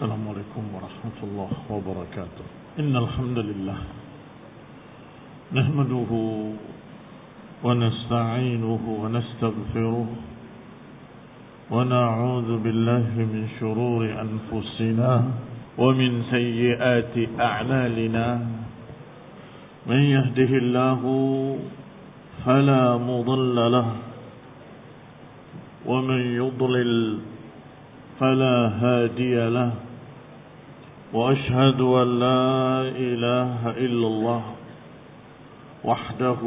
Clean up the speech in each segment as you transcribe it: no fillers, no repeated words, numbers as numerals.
السلام عليكم ورحمة الله وبركاته. إن الحمد لله نحمده ونستعينه ونستغفره ونعوذ بالله من شرور أنفسنا ومن سيئات أعمالنا. من يهده الله فلا مضل له ومن يضلل فلا هادي له. وأشهد أن لا إله إلا الله وحده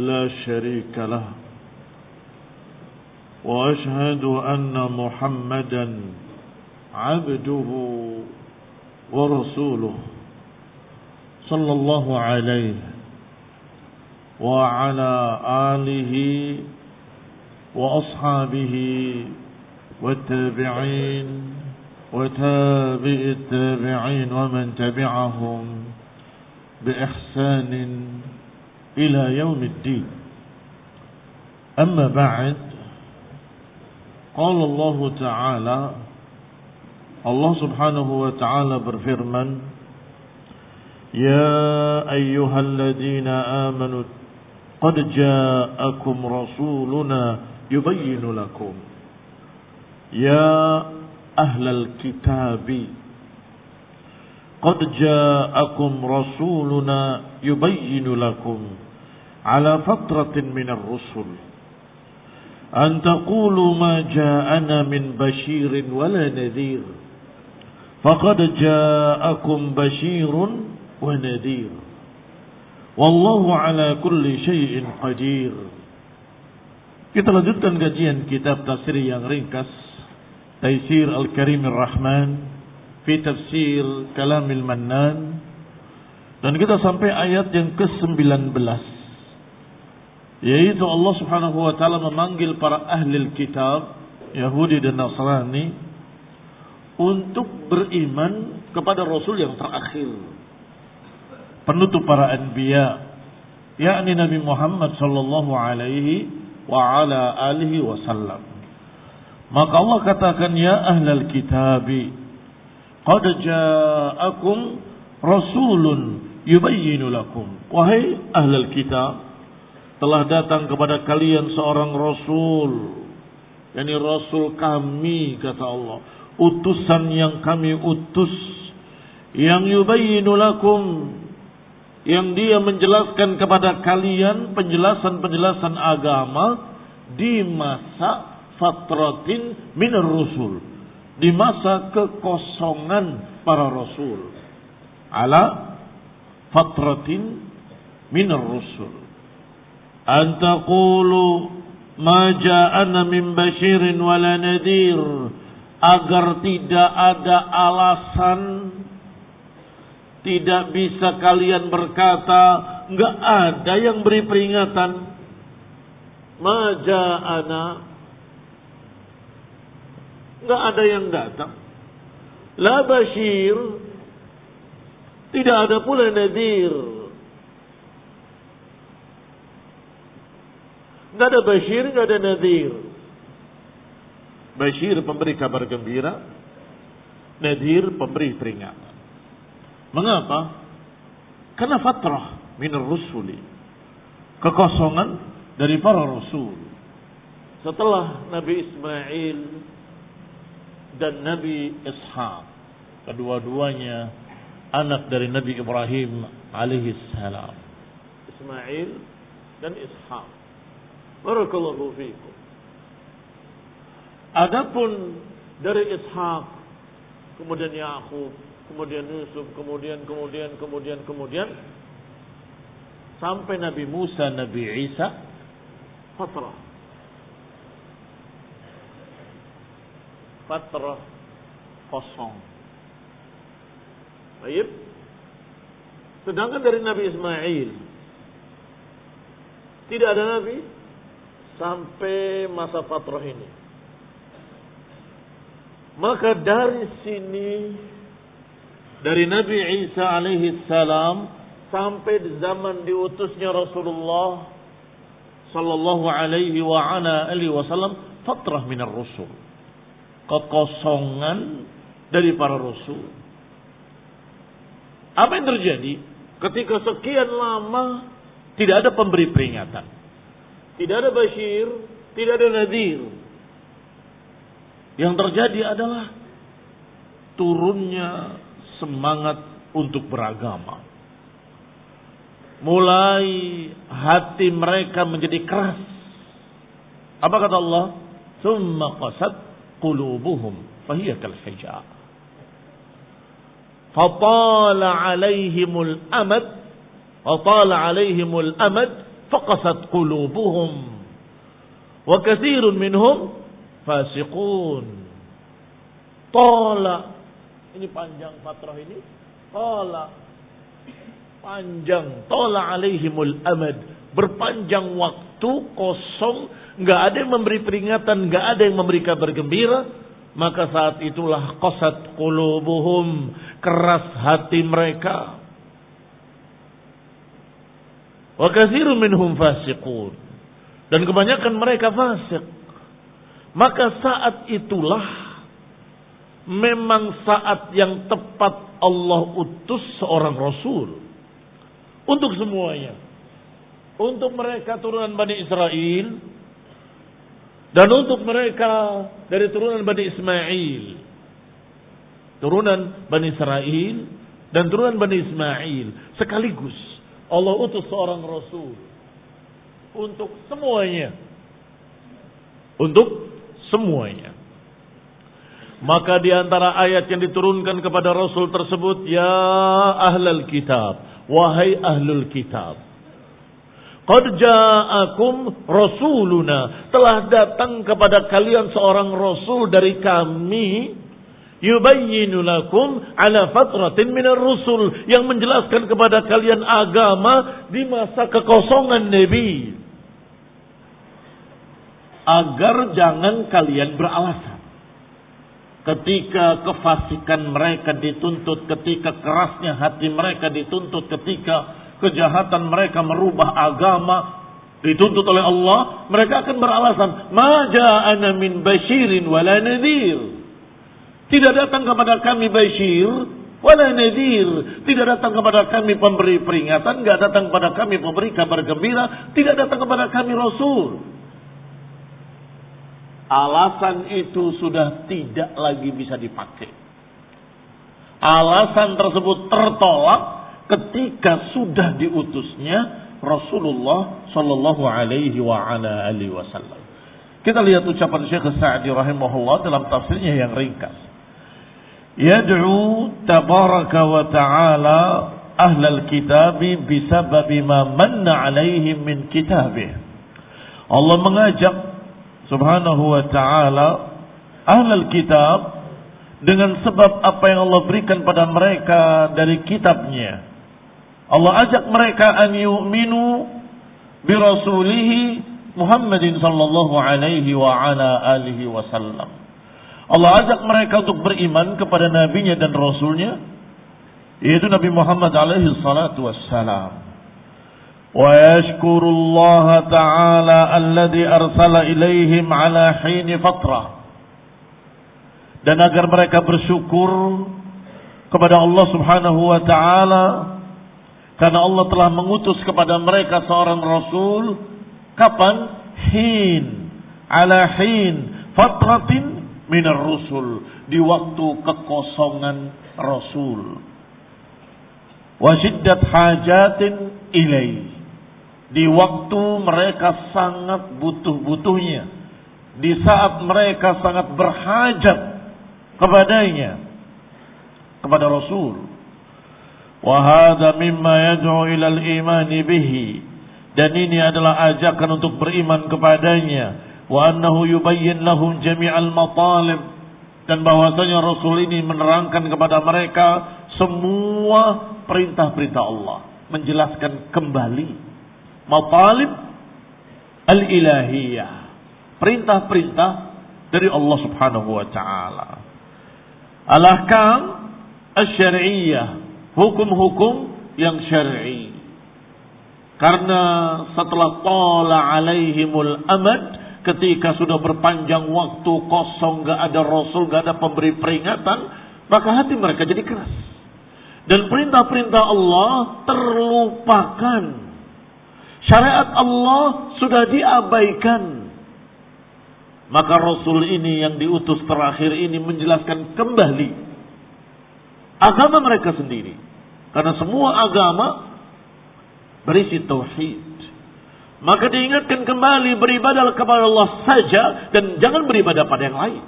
لا شريك له. وأشهد أن محمدا عبده ورسوله صلى الله عليه وعلى آله وأصحابه والتابعين وتابع التابعين ومن تبعهم بإحسان إلى يوم الدين. أما بعد، قال الله تعالى، Allah subhanahu wa ta'ala berfirman, Ya ayyuhalladzina amanu qad ja'akum rasuluna yubayyinu lakum. Ya ahlal kitabi qad ja'akum rasuluna yubayyinu lakum ala fatratin minar rusul an taqulu ma ja'ana min bashirin wala nadhir faqad ja'akum bashirun wa nadhir wallahu ala kulli syai'in qadir. Kita lanjutkan kajian kitab tafsir yang ringkas Taisir Al-Karim Ar-Rahman fi Tafsir Kalamil Mannan, dan kita sampai ayat yang ke-19, yaitu Allah Subhanahu wa taala memanggil para ahli kitab Yahudi dan Nasrani untuk beriman kepada Rasul yang terakhir, penutup para anbiya, yakni Nabi Muhammad sallallahu alaihi wa ala alihi wasallam. Maka Allah katakan, ya ahlal kitabi qad ja'akum rasulun yubayyinu lakum. Wahai ahlal kitab, telah datang kepada kalian seorang rasul, yakni rasul kami, kata Allah, utusan yang kami utus, yang yubayyinu lakum, yang dia menjelaskan kepada kalian penjelasan-penjelasan agama di masa fatratin minar rusul, di masa kekosongan para rasul. Ala fatratin minar rusul an taqulu ma ja'ana min bashirin wala nadhir, agar tidak ada alasan, tidak bisa kalian berkata enggak ada yang beri peringatan. Ma ja'ana, enggak ada yang datang. La bashir, tidak ada pula nadhir. Enggak ada bashir, enggak ada nadhir. Bashir pemberi kabar gembira, nadhir pemberi peringatan. Mengapa? Karena fatrah minar rusuli, kekosongan dari para rasul. Setelah Nabi Ismail dan Nabi Ishaq, kedua-duanya anak dari Nabi Ibrahim alaihi salam. Ismail dan Ishaq. Barakallahu fiikum. Adapun dari Ishaq, kemudian Yakub, kemudian Yusuf, kemudian sampai Nabi Musa, Nabi Isa, fatrah kosong. Baik. Sedangkan dari Nabi Ismail tidak ada nabi sampai masa fatrah ini. Maka dari sini, dari Nabi Isa alaihi salam sampai di zaman diutusnya Rasulullah sallallahu alaihi wa ala alihi wasallam, fatrah minar rusul, kekosongan dari para rasul. Apa yang terjadi ketika sekian lama tidak ada pemberi peringatan, tidak ada basyir, tidak ada nadhir? Yang terjadi adalah turunnya semangat untuk beragama. Mulai hati mereka menjadi keras. Apa kata Allah? Tsumma qasat qulubuhum fahiya kal hijar. Fatala 'alaihimul amad, faqasat qulubuhum wa katsirun minhum fasiqun. Tala, ini panjang fatrah ini. Tala, panjang. Tala 'alaihimul amad, berpanjang waktu kosong, enggak ada yang memberi peringatan, enggak ada yang memberi kabar gembira. Maka saat itulah qasat qulubuhum, keras hati mereka. Wa katsirun minhum fasiqun, dan kebanyakan mereka fasik. Maka saat itulah memang saat yang tepat Allah utus seorang rasul untuk semuanya. Untuk mereka turunan Bani Israel, dan untuk mereka dari turunan Bani Ismail. Turunan Bani Israel dan turunan Bani Ismail sekaligus Allah utus seorang rasul untuk semuanya. Untuk semuanya. Maka di antara ayat yang diturunkan kepada rasul tersebut, ya ahlal kitab, wahai ahlul kitab, qad ja'akum rasuluna, telah datang kepada kalian seorang rasul dari kami, yubayyinu lakum ala fatratin minar rusul, yang menjelaskan kepada kalian agama di masa kekosongan Nabi, agar jangan kalian beralasan ketika kefasikan mereka dituntut, ketika kerasnya hati mereka dituntut, ketika kejahatan mereka merubah agama dituntut oleh Allah, mereka akan beralasan, ma ja'ana min basyirin wala nadhir. Tidak datang kepada kami basyir wala nadhir, tidak datang kepada kami pemberi peringatan, enggak datang kepada kami pemberi kabar gembira, tidak datang kepada kami rasul. Alasan itu sudah tidak lagi bisa dipakai. Alasan tersebut tertolak ketika sudah diutusnya Rasulullah sallallahu alaihi wa ala alihi wasallam. Kita lihat ucapan Syekh Sa'di rahimahullah dalam tafsirnya yang ringkas. Yad'u tabaraka wa ta'ala ahlal kitabi bisababi ma manna alaihim min kitabih. Allah mengajak subhanahu wa ta'ala ahlal kitab dengan sebab apa yang Allah berikan pada mereka dari kitabnya. Allah ajak mereka an yu'minu bi rasulihi Muhammadin sallallahu alaihi wa ala alihi wasallam. Allah ajak mereka untuk beriman kepada nabinya dan rasulnya, yaitu Nabi Muhammad alaihi salatu wassalam. Wa yashkurullaha ta'ala alladhi arsala ilaihim ala hini fatrah. Dan agar mereka bersyukur kepada Allah subhanahu wa ta'ala, karena Allah telah mengutus kepada mereka seorang rasul. Kapan? Hin. Ala hin. Fatratin minar rusul. Di waktu kekosongan rasul. Wa syiddat hajatin ilaih. Di waktu mereka sangat butuh-butuhnya. Di saat mereka sangat berhajat kepadanya. Kepada rasul. Wahada mimma yad'u ilal imani bihi, dan ini adalah ajakan untuk beriman kepadanya. Wa annahu yubayyin lahum jami'al matalib, dan bahwasanya Rasul ini menerangkan kepada mereka semua perintah-perintah Allah, menjelaskan kembali matalib al-ilahiyah, perintah-perintah dari Allah subhanahu wa ta'ala. Al-ahkam asy-syar'iyyah, hukum-hukum yang syar'i. Karena setelah tala alaihimul amad, ketika sudah berpanjang waktu kosong, gak ada rasul, gak ada pemberi peringatan, maka hati mereka jadi keras. Dan perintah-perintah Allah terlupakan. Syariat Allah sudah diabaikan. Maka Rasul ini yang diutus terakhir ini menjelaskan kembali agama mereka sendiri. Karena semua agama berisi tauhid. Maka diingatkan kembali beribadah kepada Allah saja dan jangan beribadah pada yang lain.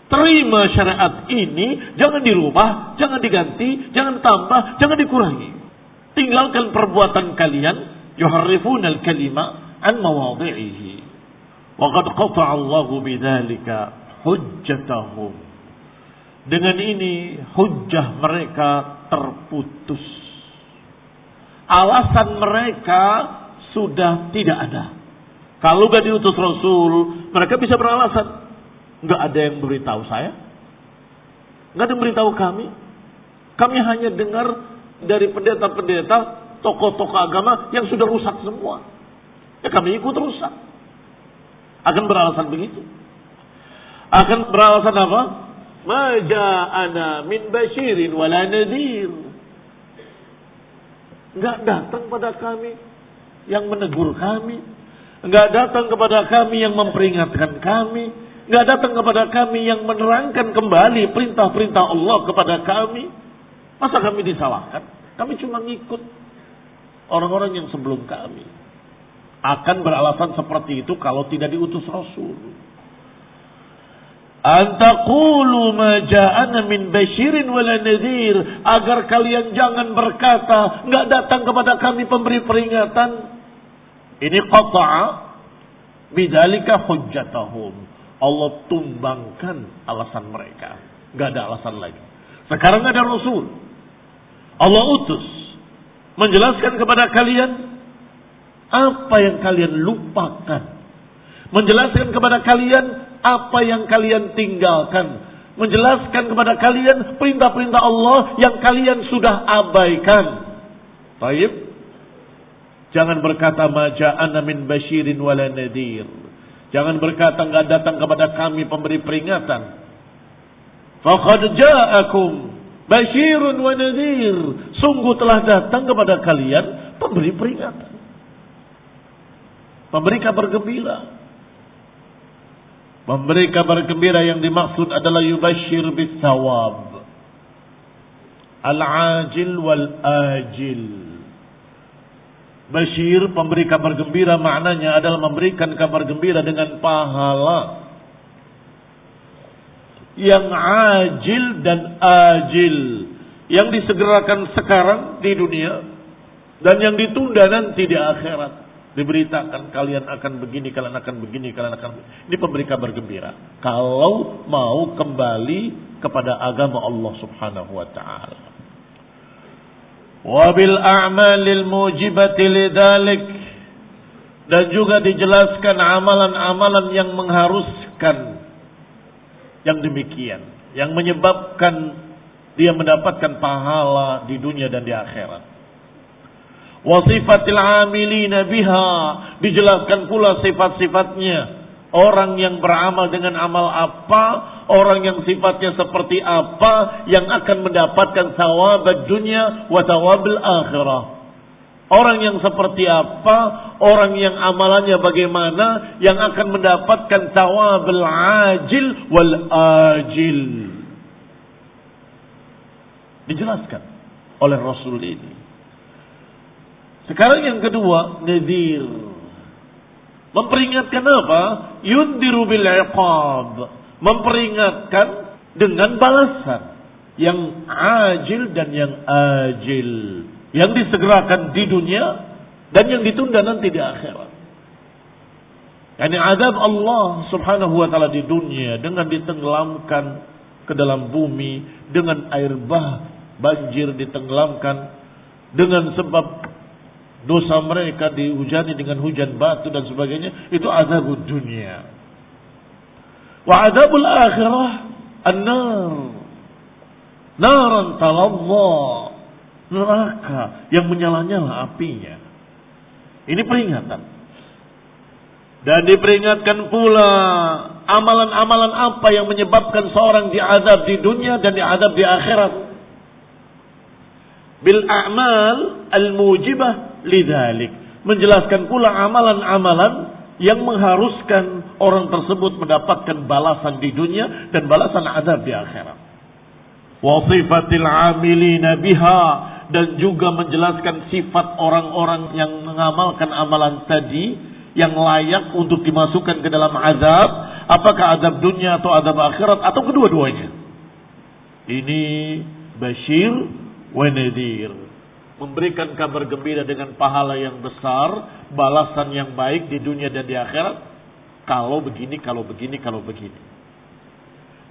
Terima syariat ini, jangan dirubah, jangan diganti, jangan tambah, jangan dikurangi. Tinggalkan perbuatan kalian, yuharrifuna al-kalima an mawadhi'ihi. Wa qad qata'a Allahu bidzalika hujjatahum. Dengan ini hujjah mereka terputus. Alasan mereka sudah tidak ada. Kalau gak diutus Rasul, mereka bisa beralasan. Gak ada yang beritahu saya. Gak ada yang beritahu kami. Kami hanya dengar dari pendeta-pendeta, tokoh-tokoh agama yang sudah rusak semua. Ya kami ikut rusak. Akan beralasan begitu. Akan beralasan apa? Ma ja'ana min basyirin wala nadhir. Gak datang pada kami yang menegur kami. Gak datang kepada kami yang memperingatkan kami. Gak datang kepada kami yang menerangkan kembali perintah-perintah Allah kepada kami. Masa kami disalahkan? Kami cuma ngikut orang-orang yang sebelum kami. Akan beralasan seperti itu kalau tidak diutus Rasul. Antaqulu ma ja'ana min basyirin wala nadhir. Agar kalian jangan berkata, enggak datang kepada kami pemberi peringatan. Ini qata'a bidzalika hujjatahum. Allah tumbangkan alasan mereka. Enggak ada alasan lagi. Sekarang ada Rasul. Allah utus menjelaskan kepada kalian apa yang kalian lupakan. Menjelaskan kepada kalian apa yang kalian tinggalkan. Menjelaskan kepada kalian perintah-perintah Allah yang kalian sudah abaikan. Baik. Jangan berkata ma ja'ana min basyirin wala nadhir. Jangan berkata enggak datang kepada kami pemberi peringatan. Faqad ja'akum basyirun wa nadhir. Sungguh telah datang kepada kalian pemberi peringatan. Memberi kabar gembira. Memberi kabar gembira yang dimaksud adalah yubasyir bis thawab. Al-ajil wal-ajil. Basyir, pemberi kabar gembira, maknanya adalah memberikan kabar gembira dengan pahala yang ajil dan ajil, yang disegerakan sekarang di dunia dan yang ditunda nanti di akhirat. Diberitakan kalian akan begini, kalian akan begini, kalian akan begini. Ini pemberi kabar gembira kalau mau kembali kepada agama Allah Subhanahu wa taala. Wabil a'malil mujibati lidzalik, dan juga dijelaskan amalan-amalan yang mengharuskan yang demikian, yang menyebabkan dia mendapatkan pahala di dunia dan di akhirat. Wasifatil amilina biha, dijelaskan pula sifat-sifatnya. Orang yang beramal dengan amal apa, orang yang sifatnya seperti apa, yang akan mendapatkan thawab dunia wa thawabul akhirah. Orang yang seperti apa, orang yang amalannya bagaimana, yang akan mendapatkan thawabul ajil wal ajil. Dijelaskan oleh Rasul ini. Sekarang yang kedua, nadhir. Memperingatkan apa? Yundiru bil iqab. Memperingatkan dengan balasan yang ajil dan yang ajil, yang disegerakan di dunia dan yang ditunda nanti di akhirat. Yani azab Allah Subhanahu wa taala di dunia dengan ditenggelamkan ke dalam bumi, dengan air banjir ditenggelamkan, dengan sebab dosa mereka dihujani dengan hujan batu dan sebagainya, itu azabud dunia. Wa azabul akhirah an-nar. Naran talallah. Neraka yang menyala-nyala apinya. Ini peringatan. Dan diperingatkan pula amalan-amalan apa yang menyebabkan seorang diazab di dunia dan diazab di akhirat. Bil a'mal al-mujibah lidzalik. Menjelaskan pula amalan-amalan yang mengharuskan orang tersebut mendapatkan balasan di dunia dan balasan azab di akhirat. Wa sifatil 'amilina biha, dan juga menjelaskan sifat orang-orang yang mengamalkan amalan tadi yang layak untuk dimasukkan ke dalam azab, apakah azab dunia atau azab akhirat atau kedua-duanya. Ini Bashir wa Nadhir, memberikan kabar gembira dengan pahala yang besar, balasan yang baik di dunia dan di akhirat, kalau begini, kalau begini, kalau begini.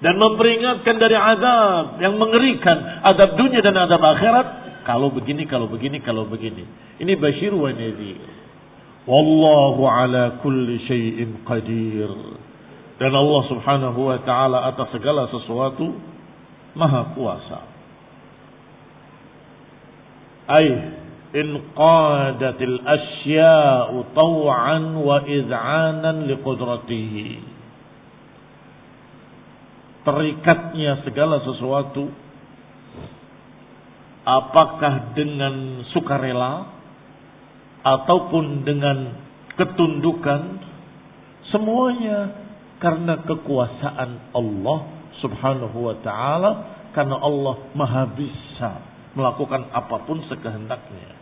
Dan memperingatkan dari azab yang mengerikan, azab dunia dan azab akhirat, kalau begini, kalau begini, kalau begini. Ini Bashir wa Nadhir. Wallahu ala kulli syai'in qadir. Dan Allah subhanahu wa ta'ala atas segala sesuatu maha kuasa. In qadatil asya'u taw'an wa iz'anan liqudratihi. Terikatnya segala sesuatu, apakah dengan sukarela ataupun dengan ketundukan, semuanya karena kekuasaan Allah subhanahu wa ta'ala, karena Allah maha bisa melakukan apapun sekehendaknya.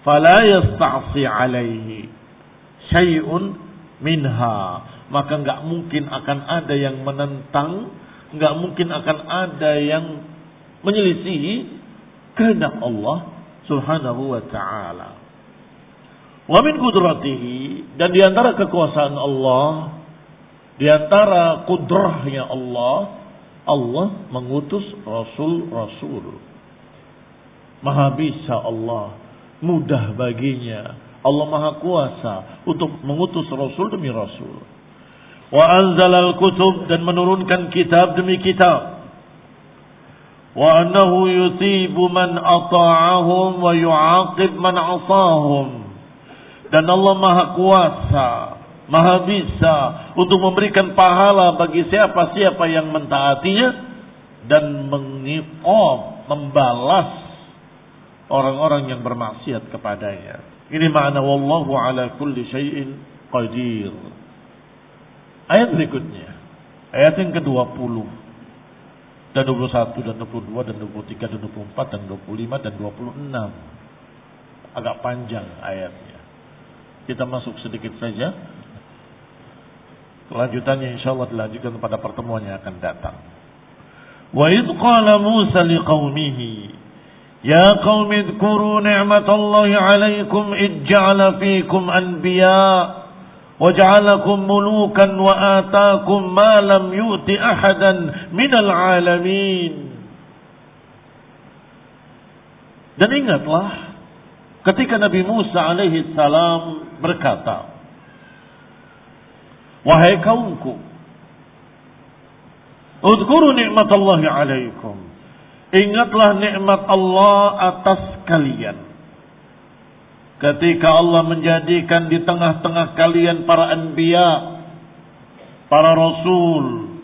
Fala yasta'si alaihi syai'un minha, maka enggak mungkin akan ada yang menentang, enggak mungkin akan ada yang menyelisihi kehendak Allah subhanahu wa ta'ala. Wa min qudratihi, dan di antara kekuasaan Allah, di antara kudrahnya Allah, Allah mengutus rasul-rasul. Maha bisa Allah, mudah baginya. Allah maha kuasa untuk mengutus rasul demi rasul. Wa anzalal kutub, dan menurunkan kitab demi kitab. Wa annahu yusibu man ata'ahum wa yu'aqib man 'asahum. Dan Allah maha kuasa, maha bisa untuk memberikan pahala bagi siapa-siapa yang mentaatinya dan mengiqab, membalas orang-orang yang bermaksiat kepadanya. Ini makna wallahu ala kulli syai'in qadir. Ayat berikutnya, ayat yang ke-20 dan 21 dan 22 dan 23 dan 24 dan 25 dan 26. Agak panjang ayatnya. Kita masuk sedikit saja. Kelanjutannya insyaallah dilanjutkan pada pertemuan yang akan datang. Wa idh qala Musa liqaumihi ya qaumi dzkuru ni'matallahi 'alaikum id ja'ala fiikum anbiya wa ja'alakum mulukan wa ataakum ma lam yu'ti ahadan minal 'alamin. Dan ingatlah ketika Nabi Musa alaihi salam berkata, wahai kaumku, udhkuru ni'matallahi alaikum, ingatlah nikmat Allah atas kalian. Ketika Allah menjadikan di tengah-tengah kalian para anbiya, para rasul,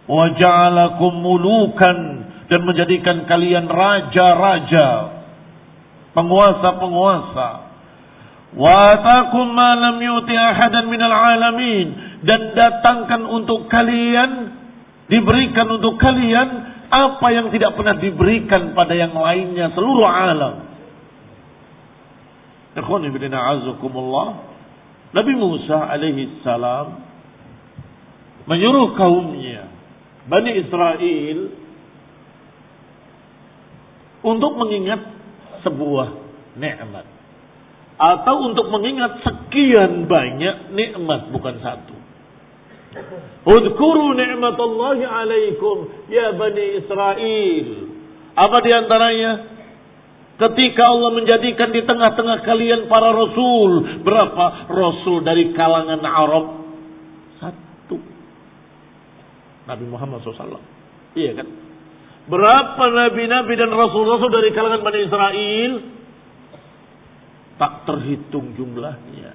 wa ja'alakum mulukan, dan menjadikan kalian raja-raja, penguasa-penguasa. Wa ataakum ma lam yu'ti ahadan minal alamin, dan datangkan untuk kalian, diberikan untuk kalian apa yang tidak pernah diberikan pada yang lainnya seluruh alam. Ikhwani fillah a'azzakumullah. Nabi Musa alaihi salam menyuruh kaumnya Bani Israel untuk mengingat sebuah nikmat, atau untuk mengingat sekian banyak nikmat, bukan satu. Udhkuru ni'matallahi alaikum ya Bani Israel. Apa diantaranya? Ketika Allah menjadikan di tengah-tengah kalian para rasul. Berapa rasul dari kalangan Arab? Satu. Nabi Muhammad SAW. Iya kan? Berapa nabi-nabi dan rasul-rasul dari kalangan Bani Israel? Tak terhitung jumlahnya.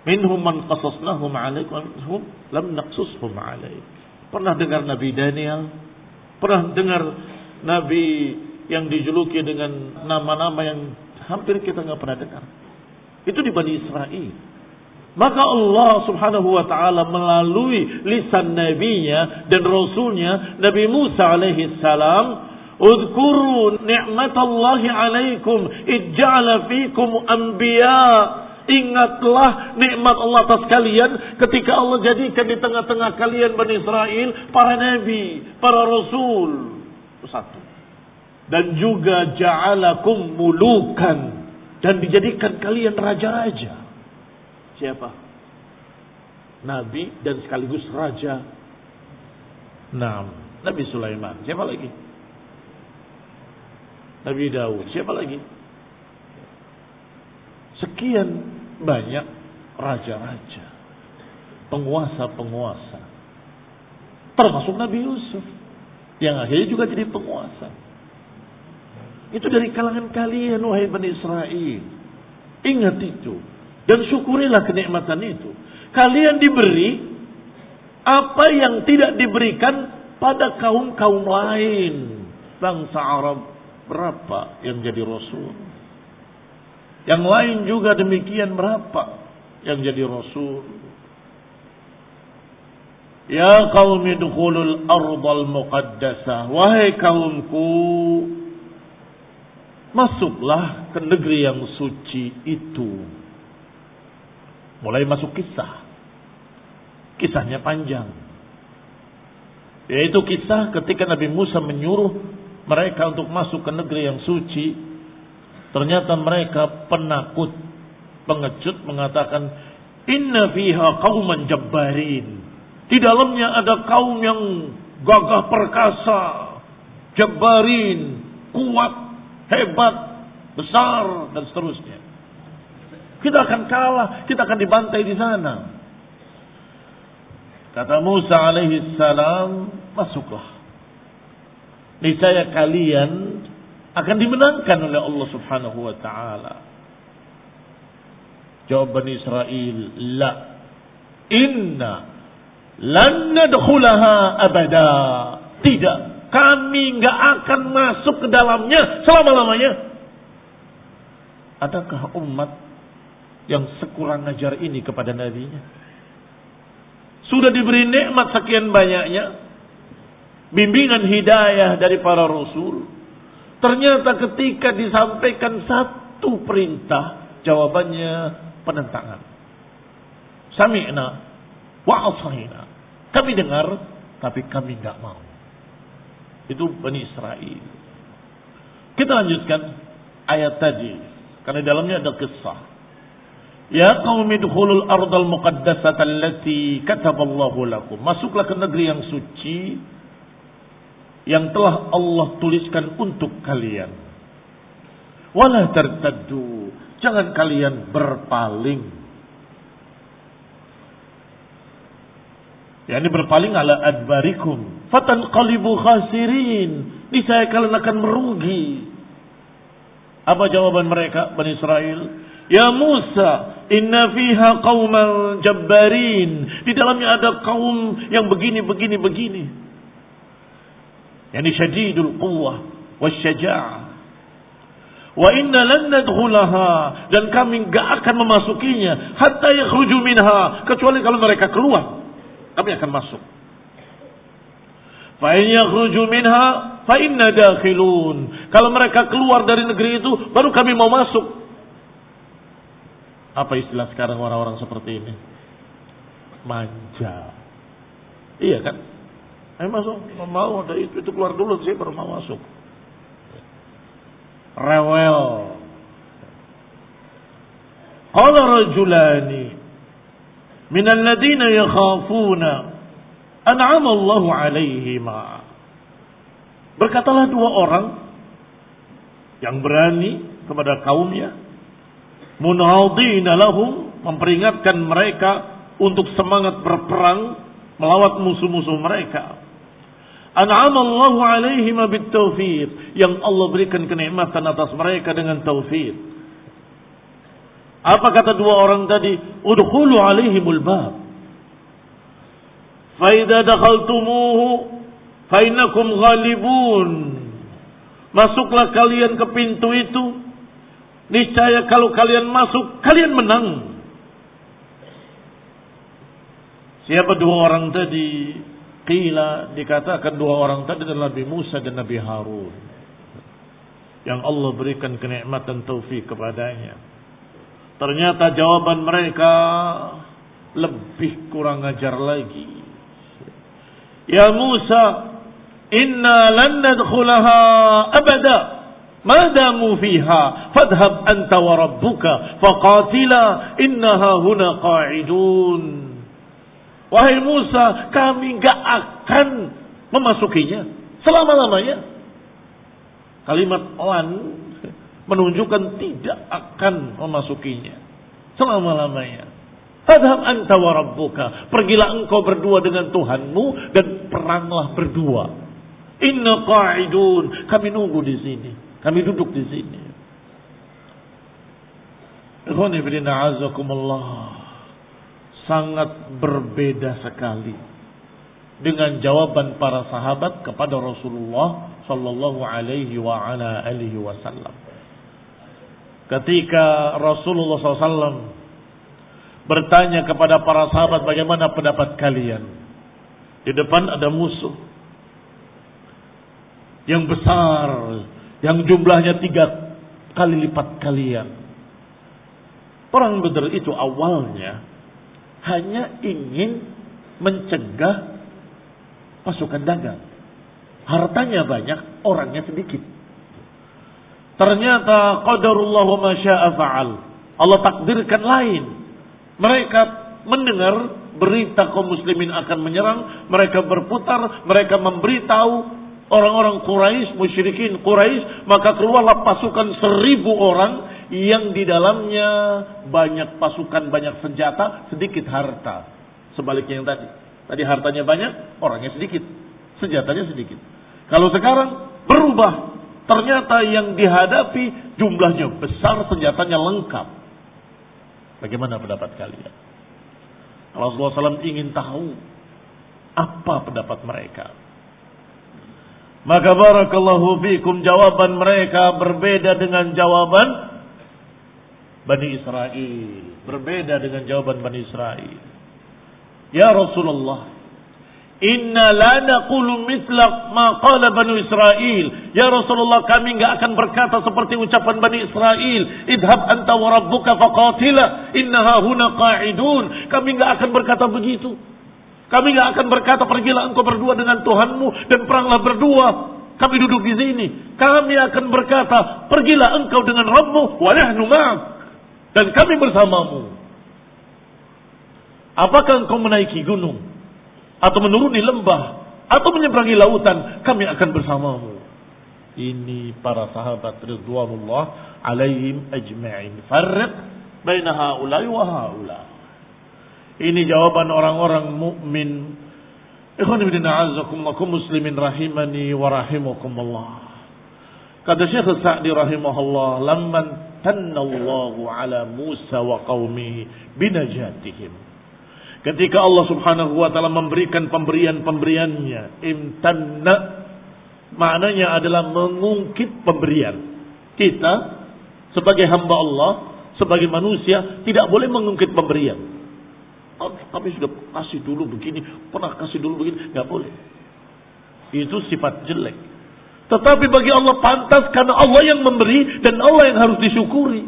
Minhum man qasasnahum 'alaik wa minhum lam naqsushum 'alaik. Pernah dengar Nabi Daniel? Pernah dengar Nabi yang dijuluki dengan nama-nama yang hampir kita nggak pernah dengar? Itu di Bani Israel. Maka Allah subhanahu wa ta'ala melalui lisan nabinya dan rasulnya Nabi Musa alaihi salam, udhkuru ni'matallahi alaikum ij'ala fikum anbiya. Ingatlah nikmat Allah atas kalian ketika Allah jadikan di tengah-tengah kalian Bani Israel para nabi, para rasul. Itu satu. Dan juga ja'alakum mulukan, dan dijadikan kalian raja-raja. Siapa? Nabi dan sekaligus raja. Nabi Sulaiman. Siapa lagi? Nabi Daud. Siapa lagi? Sekian banyak raja-raja, penguasa-penguasa. Termasuk Nabi Yusuf yang akhirnya juga jadi penguasa. Itu dari kalangan kalian, wahai Bani Israel. Ingat itu. Dan syukurilah kenikmatan itu. Kalian diberi apa yang tidak diberikan pada kaum-kaum lain. Bangsa Arab berapa yang jadi rasul? Yang lain juga demikian, berapa yang jadi rasul? Ya qaumi dukhulul ardal muqaddasah. Wahai kaumku, masuklah ke negeri yang suci itu. Mulai masuk kisah. Kisahnya panjang. Yaitu kisah ketika Nabi Musa menyuruh mereka untuk masuk ke negeri yang suci. Ternyata mereka penakut, pengecut, mengatakan, inna fiha qauman jabbarin. Di dalamnya ada kaum yang gagah perkasa, jabbarin, kuat, hebat, besar, dan seterusnya. Kita akan kalah, kita akan dibantai di sana. Kata Musa alaihi salam, masuklah. Niscaya kalian akan dimenangkan oleh Allah subhanahu wa ta'ala. Jawab Bani Israel, la. Inna lan nadkhulaha abada. Tidak, kami enggak akan masuk ke dalamnya selama-lamanya. Adakah umat yang sekurang ajar ini kepada nabinya? Sudah diberi nikmat sekian banyaknya, bimbingan hidayah dari para rasul. Ternyata ketika disampaikan satu perintah, jawabannya penentangan. Sami'na wa asaina. Kami dengar, tapi kami enggak mau. Itu Bani Israel. Kita lanjutkan ayat tadi, karena di dalamnya ada kisah. Ya qaumi dukhulul ardal muqaddasata allati kataballahu lakum. Masuklah ke negeri yang suci yang telah Allah tuliskan untuk kalian. Wala tartaddu, jangan kalian berpaling. Yani berpaling ala adbarikum fatanqalibu khasirin. Niscaya kalian akan merugi. Apa jawaban mereka, Bani Israel? Ya Musa, inna fiha qauman jabbarin. Di dalamnya ada kaum yang begini. Yani syadidul quwwah wasyaja'ah. Wa inna lan nadkhulaha, dan kami enggak akan memasukinya hatta yakhruju minha, kecuali kalau mereka keluar, kami akan masuk. Fa in yakhruju minha fa inna dakhilun. Kalau mereka keluar dari negeri itu, baru kami mau masuk. Apa istilah sekarang orang-orang seperti ini? Manja. Iya kan? Ayo masuk, mau ada itu keluar dulu, saya baru mau masuk. Rewel. Qala rajulani minal ladina yakhafuna an'ama Allahu 'alaihima. Berkatalah dua orang yang berani kepada kaumnya, munadina lahum, memperingatkan mereka untuk semangat berperang melawat musuh-musuh mereka. An'ama Allahu 'alaihim bit-taufiq, yang Allah berikan kenikmatan atas mereka dengan taufik. Apa kata dua orang tadi? Udkhulu alaihimul bab. Fa idza dakhaltumuhu fa innakum ghalibun. Masuklah kalian ke pintu itu. Niscaya kalau kalian masuk, kalian menang. Siapa dua orang tadi? Qila, dikatakan dua orang tadi adalah Nabi Musa dan Nabi Harun. Yang Allah berikan kenikmatan taufik kepadanya. Ternyata jawaban mereka lebih kurang ajar lagi. Ya Musa, inna lan nadkhulaha abada ma damu fiha fadhhab anta wa rabbuka faqatila innaha huna qa'idun. Wahai Musa, kami enggak akan memasukinya selama-lamanya. Kalimat lan menunjukkan tidak akan memasukinya selama-lamanya. Fadhhab anta wa rabbuka, pergilah engkau berdua dengan Tuhanmu dan peranglah berdua. Inna qa'idun, kami nunggu di sini, kami duduk di sini. Ikhwan fillah a'azzakumullah, sangat berbeda sekali dengan jawaban para sahabat kepada Rasulullah sallallahu alaihi wa ala alihi wasallam. Ketika Rasulullah SAW bertanya kepada para sahabat, bagaimana pendapat kalian? Di depan ada musuh yang besar, yang jumlahnya 3 kali lipat kalian. Perang Badar itu awalnya hanya ingin mencegah pasukan dagang. Hartanya banyak, orangnya sedikit. Ternyata qadarullah wa ma syaa fa'al. Allah takdirkan lain. Mereka mendengar berita kaum muslimin akan menyerang, mereka berputar, mereka memberitahu orang-orang Quraisy, musyrikin Quraisy, maka keluarlah pasukan 1000 orang yang di dalamnya banyak pasukan, banyak senjata, sedikit harta. Sebaliknya yang tadi. Tadi hartanya banyak, orangnya sedikit, senjatanya sedikit. Kalau sekarang berubah. Ternyata yang dihadapi jumlahnya besar, senjatanya lengkap. Bagaimana pendapat kalian? Rasulullah SAW ingin tahu apa pendapat mereka. Maka barakallahu fikum, jawaban mereka berbeda dengan jawaban Bani Israel. Berbeda dengan jawaban Bani Israel. Ya Rasulullah, inna la naqulu mithla ma qala Bani Israel. Ya Rasulullah, kami enggak akan berkata seperti ucapan Bani Israel. Idhab anta wa rabbuka faqatila innaha huna qa'idun. Kami enggak akan berkata begitu. Kami enggak akan berkata pergilah engkau berdua dengan Tuhanmu dan peranglah berdua. Kami duduk di sini. Kami akan berkata pergilah engkau dengan Rabbmu wa nahnu ma'ak, dan kami bersamamu. Apakah engkau menaiki gunung atau menuruni lembah atau menyeberangi lautan, kami akan bersamamu. Ini para sahabat ridwanullah alaihim ajma'in. Farriq baina haula'i wa haula. Ini jawaban orang-orang mukmin. Ikhwan fillah a'azzakumullah, muslimin rahimani wa rahimakumullah. Kata Syekh Sa'di rahimahullah, lamman tannallahu ala Musa wa qaumihi binajatihim. Ketika Allah Subhanahu wa taala memberikan pemberian-pemberiannya, imtanna maknanya adalah mengungkit pemberian. Kita sebagai hamba Allah, sebagai manusia tidak boleh mengungkit pemberian. Oh, kami sudah kasih dulu begini, pernah kasih dulu begini, enggak boleh. Itu sifat jelek. Tetapi bagi Allah pantas karena Allah yang memberi dan Allah yang harus disyukuri.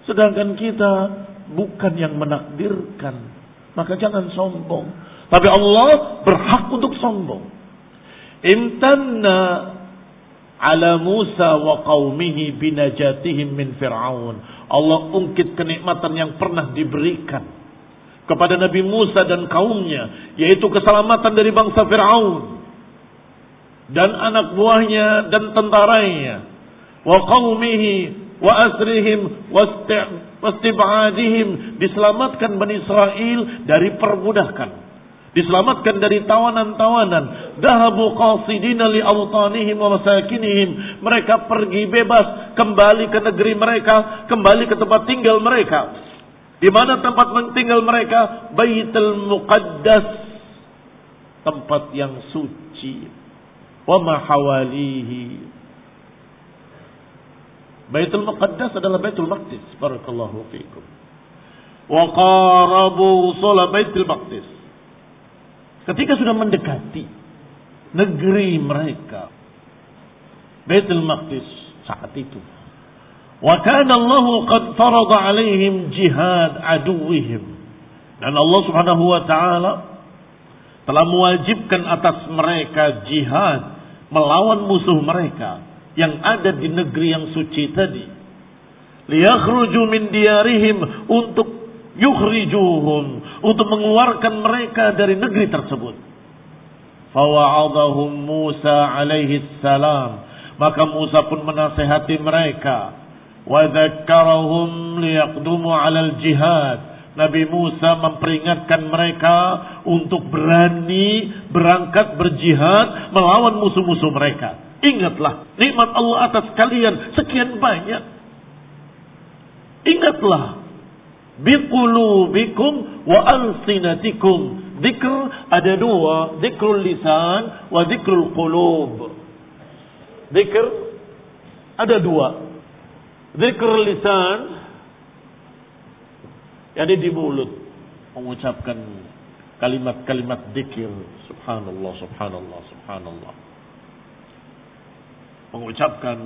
Sedangkan kita bukan yang menakdirkan, maka jangan sombong. Tapi Allah berhak untuk sombong. Imtanna ala Musa wa qaumihi binajatihim min Fir'aun. Allah ungkit kenikmatan yang pernah diberikan kepada Nabi Musa dan kaumnya, yaitu keselamatan dari bangsa Fir'aun dan anak buahnya dan tentaranya. Wa qaumihi wa asrihim wastib'adihim, diselamatkan Bani Israel dari perbudakan, diselamatkan dari tawanan-tawanan. Dahabu qasidina li awtanihim wa masakinihim. Mereka pergi bebas kembali ke negeri mereka, kembali ke tempat tinggal mereka. Di mana tempat tinggal mereka? Baitul Muqaddas, tempat yang suci. Wa ma hawalihi. Baitul Muqaddas adalah Baitul Maqdis. Barakallahu fiikum. Wa qarabu shalah Baitul Maqdis. Ketika sudah mendekati negeri mereka, Baitul Maqdis saat itu. Wa kana Allah qad farada alaihim jihad aduwwihim. Dan Allah Subhanahu wa taala telah mewajibkan atas mereka jihad melawan musuh mereka yang ada di negeri yang suci tadi. Liyakhruju min diyarihim, untuk yukhrijuhum, untuk mengeluarkan mereka dari negeri tersebut. Fawa'adahum Musa alaihi salam, maka Musa pun menasihati mereka. Wa dzakkarahum liyaqdumu 'alal jihad. Nabi Musa memperingatkan mereka untuk berani berangkat berjihad melawan musuh-musuh mereka. Ingatlah nikmat Allah atas kalian sekian banyak. Ingatlah biqulubikum wa alsinatikum. Dzikr ada dua, dzikrul lisan wa dzikrul qulub. Dzikr ada dua. Dzikrul lisan jadi di mulut mengucapkan kalimat-kalimat dzikir, subhanallah, subhanallah, subhanallah. Mengucapkan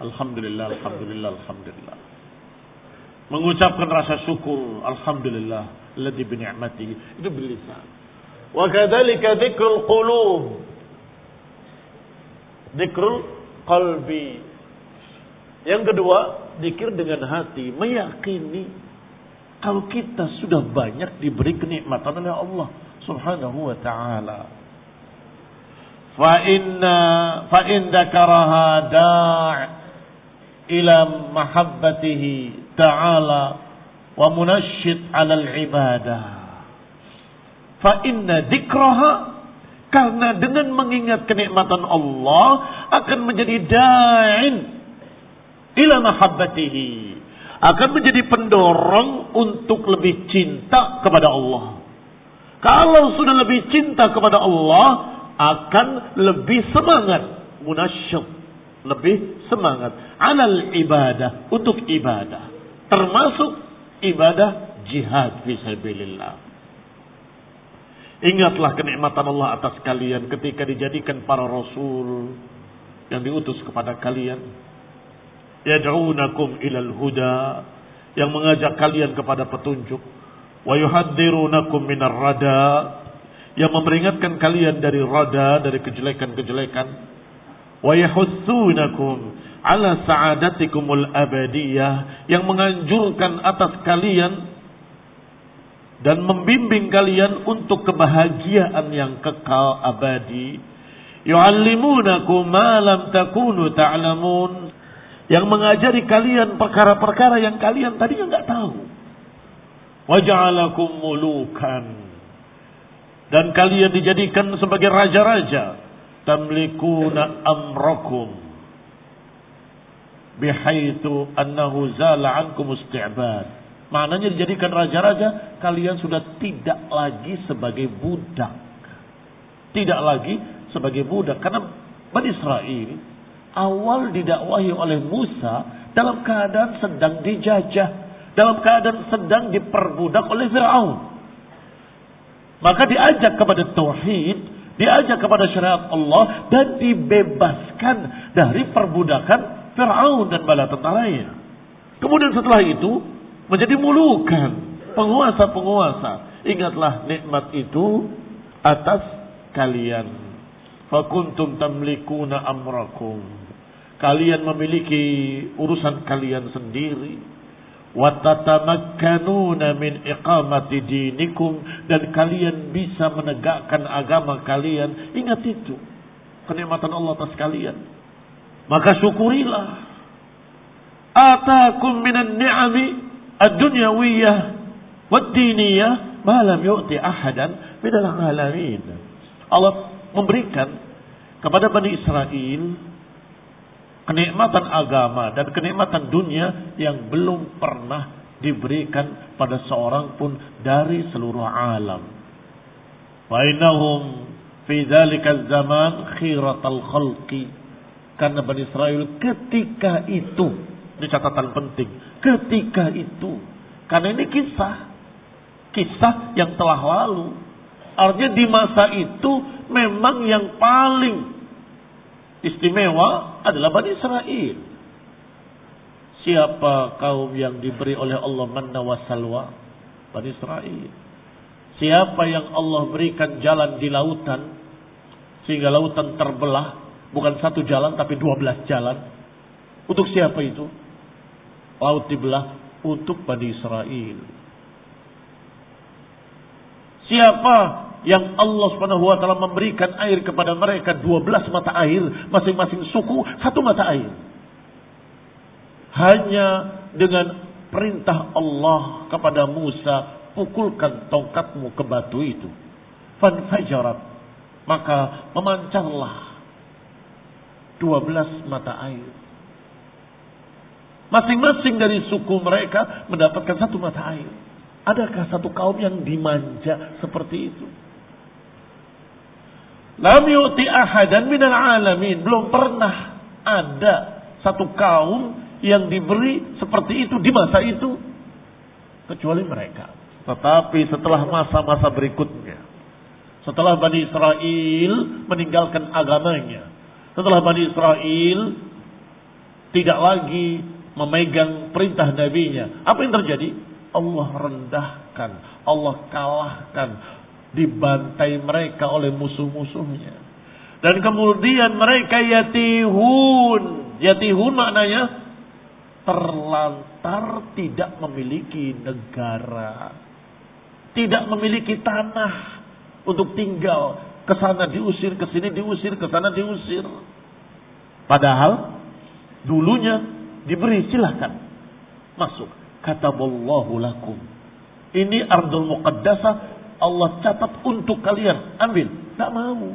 alhamdulillah, alhamdulillah, alhamdulillah. Mengucapkan rasa syukur, alhamdulillah, alladzi bi ni'matihi, itu bil lisan. Wa kadzalika dzikrul qulub. Dzikrul qalbi. Yang kedua, zikir dengan hati, meyakini kalau kita sudah banyak diberi kenikmatan oleh Allah Subhanahu wa taala. Fa in dzakaraha da' ila mahabbatihi ta'ala wa munashshid 'ala al-ibadah. Fa inna dzikraha, karena dengan mengingat kenikmatan Allah akan menjadi da'in ila mahabbatihi, akan menjadi pendorong untuk lebih cinta kepada Allah. Kalau sudah lebih cinta kepada Allah, akan lebih semangat, munasyidd, lebih semangat alal ibadah, untuk ibadah, termasuk ibadah jihad fi sabilillah. Ingatlah kenikmatan Allah atas kalian ketika dijadikan para rasul yang diutus kepada kalian. Yad'unakum ilal huda, yang mengajak kalian kepada petunjuk. Wa yuhadzirunakum minar rada, yang memperingatkan kalian dari rada, dari kejelekan-kejelekan. Wa yahussunakum ala sa'adatikumul abadiyah, yang menganjurkan atas kalian dan membimbing kalian untuk kebahagiaan yang kekal abadi. Yu'allimunakum ma lam takunu ta'lamun, yang mengajari kalian perkara-perkara yang kalian tadinya enggak tahu. Waja'alakum mulukan, dan kalian dijadikan sebagai raja-raja. Tamlikuna amrakum bihaitsu annahu zala ankum isti'bad. Maknanya dijadikan raja-raja, kalian sudah tidak lagi sebagai budak. Tidak lagi sebagai budak. Karena Bani Israel awal didakwahi oleh Musa dalam keadaan sedang dijajah, dalam keadaan sedang diperbudak oleh Fir'aun. Maka diajak kepada tauhid, diajak kepada syariat Allah, dan dibebaskan dari perbudakan Fir'aun dan bala tentaranya. Kemudian setelah itu menjadi mulukan, penguasa-penguasa. Ingatlah nikmat itu atas kalian. Fakuntum tamlikuna amrakum, kalian memiliki urusan kalian sendiri. Watatamakkanuna min iqamati dinikum, dan kalian bisa menegakkan agama kalian. Ingat itu kenikmatan Allah atas kalian, maka syukurilah. Atakum minan ni'ami ad-dunyawiyah wad-diniyah ma lam yu'ti ahadan minal alamin. Allah memberikan kepada Bani Israel kenikmatan agama dan kenikmatan dunia yang belum pernah diberikan pada seorang pun dari seluruh alam. Wa innahum fi dzalikal zaman khiratal khalqi. Karena Bani Israel ketika itu, ini catatan penting, ketika itu, karena ini kisah yang telah lalu. Artinya di masa itu memang yang paling istimewa adalah Bani Israel. Siapa kaum yang diberi oleh Allah manna wa salwa? Bani Israel. Siapa yang Allah berikan jalan di lautan sehingga lautan terbelah, bukan satu jalan tapi 12 jalan. Untuk siapa itu? Laut dibelah untuk Bani Israel. Siapa yang Allah Subhanahu wa taala memberikan air kepada mereka 12 mata air, masing-masing suku satu mata air. Hanya dengan perintah Allah kepada Musa, pukulkan tongkatmu ke batu itu. Fanfajarat, maka memancarlah 12 mata air. Masing-masing dari suku mereka mendapatkan satu mata air. Adakah satu kaum yang dimanja seperti itu? Lam yu'ti ahadan minal alamin. Belum pernah ada satu kaum yang diberi seperti itu di masa itu, kecuali mereka. Tetapi setelah masa-masa berikutnya, setelah Bani Israel meninggalkan agamanya, setelah Bani Israel tidak lagi memegang perintah nabinya, apa yang terjadi? Allah rendahkan, Allah kalahkan, dibantai mereka oleh musuh-musuhnya. Dan kemudian mereka yatihun. Yatihun maknanya terlantar, tidak memiliki negara, tidak memiliki tanah untuk tinggal. Kesana diusir, kesini diusir, kesana diusir. Padahal dulunya diberi, silahkan masuk. Kataballahu lakum. Ini ardul muqaddasah, Allah catat untuk kalian. Ambil. Tak mau.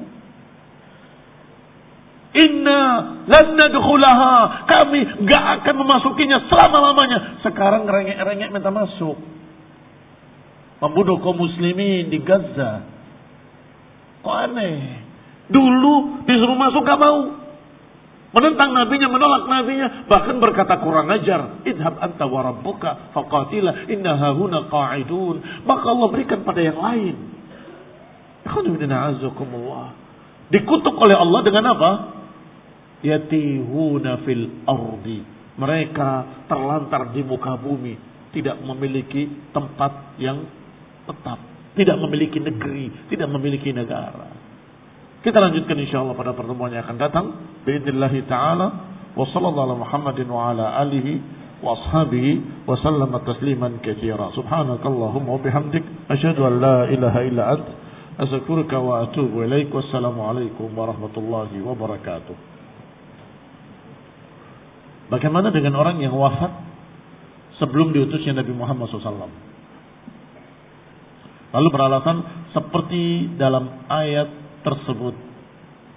Inna lan nadkhulaha. Kami gak akan memasukinya selama-lamanya. Sekarang rengek-rengek minta masuk. Membunuh kaum muslimin di Gaza. Kok aneh? Dulu disuruh masuk gak mau. Menentang nabinya, menolak nabinya, bahkan berkata kurang ajar. Idhab anta wa rabbuka faqatila inna hahuna qa'idun. Maka Allah berikan pada yang lain. Dikutuk oleh Allah dengan apa? Yatihuna fil ardi. Mereka terlantar di muka bumi, tidak memiliki tempat yang tetap, tidak memiliki negeri, tidak memiliki negara. Kita lanjutkan insyaallah pada pertemuan yang akan datang. Biidznillah taala. Wa sallallahu ala Muhammadin wa ala alihi wa ashabihi wa sallama tasliman katsira. Subhanakallahumma wa bihamdik asyhadu an la ilaha illa ant astaghfiruka wa atubu ilaik. Wassalamu alaikum warahmatullahi wabarakatuh. Bagaimana dengan orang yang wafat sebelum diutusnya Nabi Muhammad SAW? Lalu beralasan seperti dalam ayat tersebut,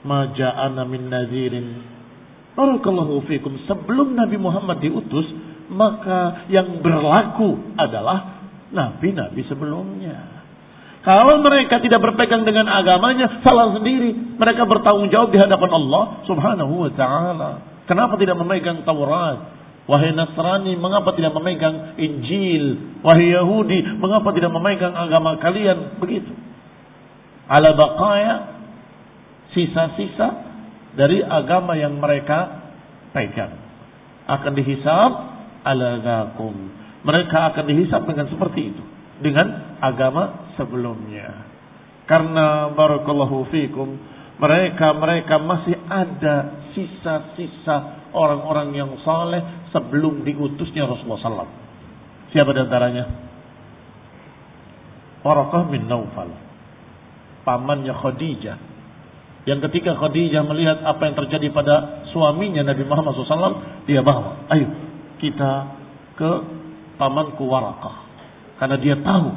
ma ja'ana min nadhirin. Barakallahu fikum. Sebelum Nabi Muhammad diutus, maka yang berlaku adalah nabi-nabi sebelumnya. Kalau mereka tidak berpegang dengan agamanya, salah sendiri. Mereka bertanggung jawab di hadapan Allah Subhanahu wa taala. Kenapa tidak memegang Taurat? Wahai Nasrani, mengapa tidak memegang Injil? Wahai Yahudi, mengapa tidak memegang agama kalian? Begitu. Ala baqaya, sisa-sisa dari agama yang mereka pegang akan dihisab ala zakum. Mereka akan dihisab dengan seperti itu, dengan agama sebelumnya. Karena barakallahu fikum, mereka masih ada sisa-sisa orang-orang yang saleh sebelum diutusnya Rasulullah SAW. Siapa di antaranya? Waraqah bin Naufal, pamannya Khadijah, yang ketika Khadijah melihat apa yang terjadi pada suaminya Nabi Muhammad SAW, dia bawa, ayo kita ke pamanku Waraqah, karena dia tahu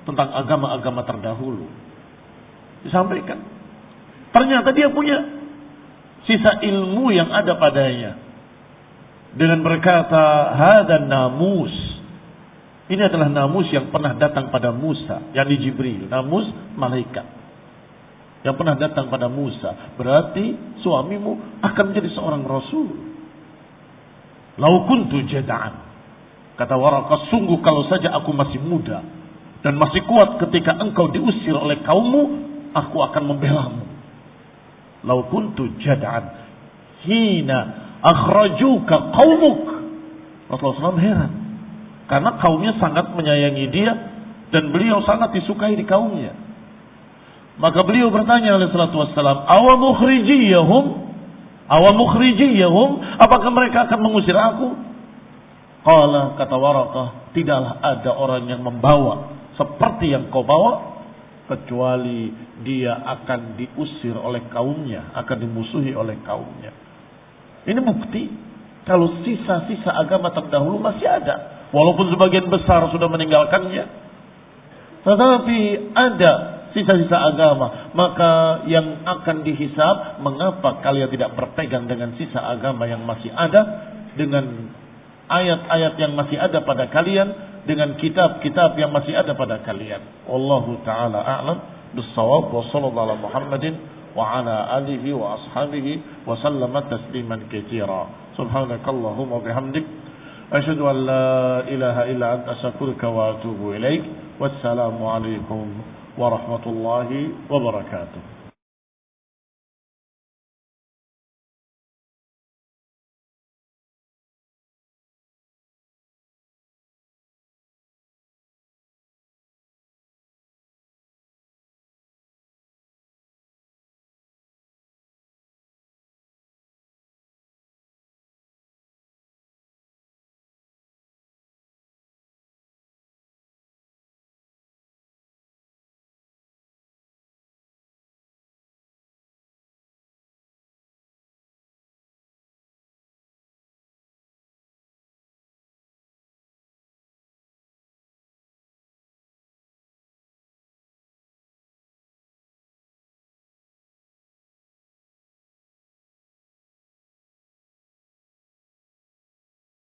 tentang agama-agama terdahulu. Disampaikan. Ternyata dia punya sisa ilmu yang ada padanya. Dengan berkata, "Hadan namus." Ini adalah namus yang pernah datang pada Musa, yang di Jibril. Namus malaikat yang pernah datang pada Musa. Berarti suamimu akan menjadi seorang rasul. Lau kuntu jada'an. Kata Waraqah, sungguh kalau saja aku masih muda dan masih kuat ketika engkau diusir oleh kaummu, aku akan membelamu. Lau kuntu jada'an hina akhrajuka qaumuk. Rasulullah SAW heran karena kaumnya sangat menyayangi dia dan beliau sangat disukai di kaumnya. Maka beliau bertanya alaihi salatu wassalam, "Awa mukhrijiyahum? Apakah mereka akan mengusir aku?" Qala, kata Waraqah, tidaklah ada orang yang membawa seperti yang kau bawa kecuali dia akan diusir oleh kaumnya, akan dimusuhi oleh kaumnya. Ini bukti kalau sisa-sisa agama terdahulu masih ada. Walaupun sebagian besar sudah meninggalkannya, tetapi ada sisa-sisa agama. Maka yang akan dihisab, mengapa kalian tidak berpegang dengan sisa agama yang masih ada, dengan ayat-ayat yang masih ada pada kalian, dengan kitab-kitab yang masih ada pada kalian. Wallahu ta'ala a'lam bis-shawab. Wa sallallahu ala Muhammadin wa ala alihi wa ashabihi wa sallama tasliman katsira. Subhanakallahumma bihamdik asyhadu an la ilaha illa anta astaghfiruka wa atubu ilaik. Wassalamu alaikum warahmatullahi wabarakatuh.